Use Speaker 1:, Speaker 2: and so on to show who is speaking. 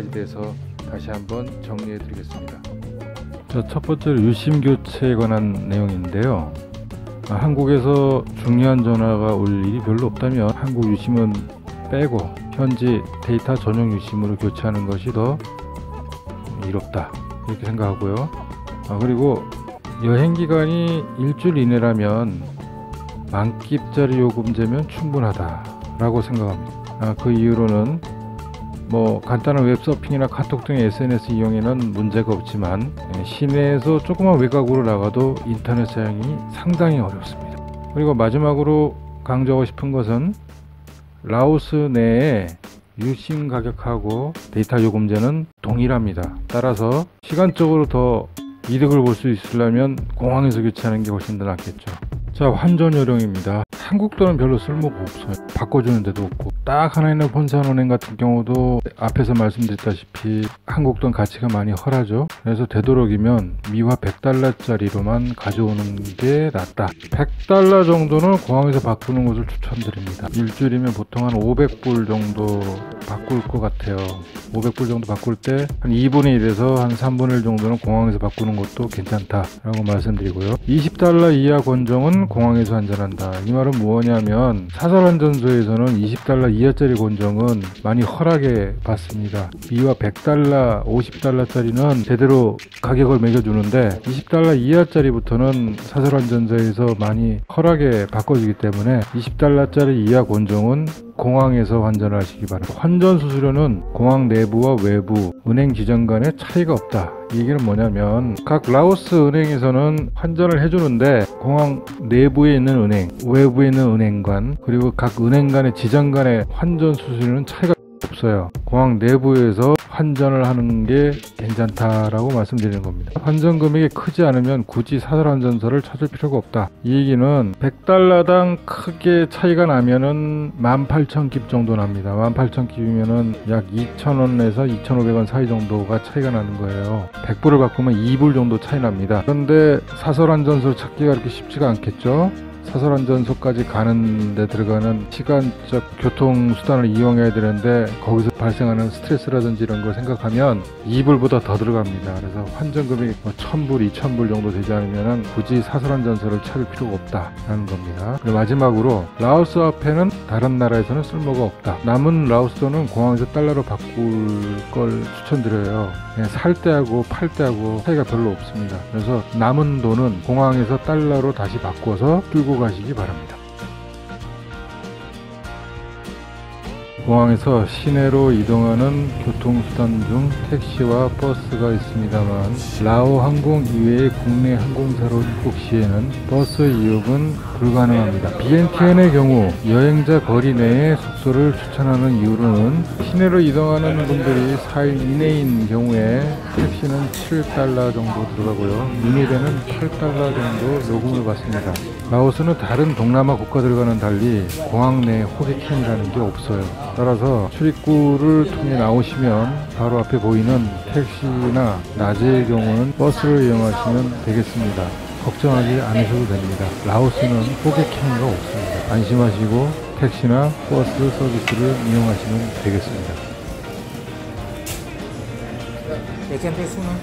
Speaker 1: 가지 돼서 다시 한번 정리해 드리겠습니다. 첫 번째로 유심 교체에 관한 내용인데요. 한국에서 중요한 전화가 올 일이 별로 없다면 한국 유심은 빼고 현지 데이터 전용 유심으로 교체하는 것이 더 이롭다 이렇게 생각하고요. 그리고 여행기간이 일주일 이내라면 만기짜리 요금제면 충분하다 라고 생각합니다. 그 이유로는 간단한 웹서핑이나 카톡 등의 SNS 이용에는 문제가 없지만 시내에서 조그만 외곽으로 나가도 인터넷 사용이 상당히 어렵습니다. 그리고 마지막으로 강조하고 싶은 것은 라오스 내에 유심 가격하고 데이터 요금제는 동일합니다. 따라서 시간적으로 더 이득을 볼 수 있으려면 공항에서 교체하는 게 훨씬 더 낫겠죠. 자, 환전 요령입니다. 한국 돈은 별로 쓸모가 없어요. 바꿔주는 데도 없고, 딱 하나 있는 폰산은행 같은 경우도 앞에서 말씀드렸다시피 한국 돈 가치가 많이 헐하죠. 그래서 되도록이면 미화 100달러짜리로만 가져오는 게 낫다. 100달러 정도는 공항에서 바꾸는 것을 추천드립니다. 일주일이면 보통 한 500불 정도 바꿀 것 같아요. 500불 정도 바꿀 때 한 2분의 1에서 한 3분의 1 정도는 공항에서 바꾸는 것도 괜찮다라고 말씀드리고요. 20달러 이하 권종은 공항에서 환전한다. 이 말은 뭐냐면 사설환전소에서는 20달러 이하짜리 권종은 많이 헐하게 받습니다. 미화 100달러, 50달러짜리는 제대로 가격을 매겨주는데 20달러 이하짜리부터는 사설환전소에서 많이 헐하게 바꿔주기 때문에 20달러짜리 이하 권종은 공항에서 환전을 하시기 바랍니다. 환전 수수료는 공항 내부와 외부, 은행 지점 간의 차이가 없다. 이 얘기는 뭐냐면 각 라오스 은행에서는 환전을 해주는데 공항 내부에 있는 은행, 외부에 있는 은행 간, 그리고 각 은행 간의 지점 간의 환전 수수료는 차이가 없어요. 공항 내부에서 환전을 하는 게 괜찮다라고 말씀드리는 겁니다. 환전 금액이 크지 않으면 굳이 사설환전소를 찾을 필요가 없다. 이 얘기는 100달러당 크게 차이가 나면은 18,000깁 정도 납니다. 18,000깁이면은 약 2,000원에서 2,500원 사이 정도가 차이가 나는 거예요. 100불을 바꾸면 2불 정도 차이 납니다. 그런데 사설환전소를 찾기가 그렇게 쉽지가 않겠죠? 사설환전소까지 가는데 들어가는 시간적 교통수단을 이용해야 되는데 거기서 발생하는 스트레스라든지 이런 걸 생각하면 2불보다 더 들어갑니다. 그래서 환전금이 1,000불, 2,000불 정도 되지 않으면 굳이 사설환전소를 찾을 필요가 없다라는 겁니다. 그리고 마지막으로 라오스 화폐는 다른 나라에서는 쓸모가 없다. 남은 라오스 돈은 공항에서 달러로 바꿀 걸 추천드려요. 그냥 살 때하고 팔 때하고 차이가 별로 없습니다. 그래서 남은 돈은 공항에서 달러로 다시 바꿔서 끌고 가시기 바랍니다. 공항에서 시내로 이동하는 교통수단 중 택시와 버스가 있습니다만 라오 항공 이외의 국내 항공사로 입국 시에는 버스 이용은 불가능합니다. BNTN의 경우 여행자 거리 내에 숙소를 추천하는 이유로는 시내로 이동하는 분들이 4일 이내인 경우에 택시는 7달러 정도 들어가고요. 미니밴은 8달러 정도 요금을 받습니다. 라오스는 다른 동남아 국가들과는 달리 공항 내에 호객행이라는 게 없어요. 따라서 출입구를 통해 나오시면 바로 앞에 보이는 택시나 낮의 경우는 버스를 이용하시면 되겠습니다. 걱정하지 않으셔도 됩니다. 라오스는 호객행위가 없습니다. 안심하시고 택시나 버스 서비스를 이용하시면 되겠습니다.
Speaker 2: Để xem thấy xuống không?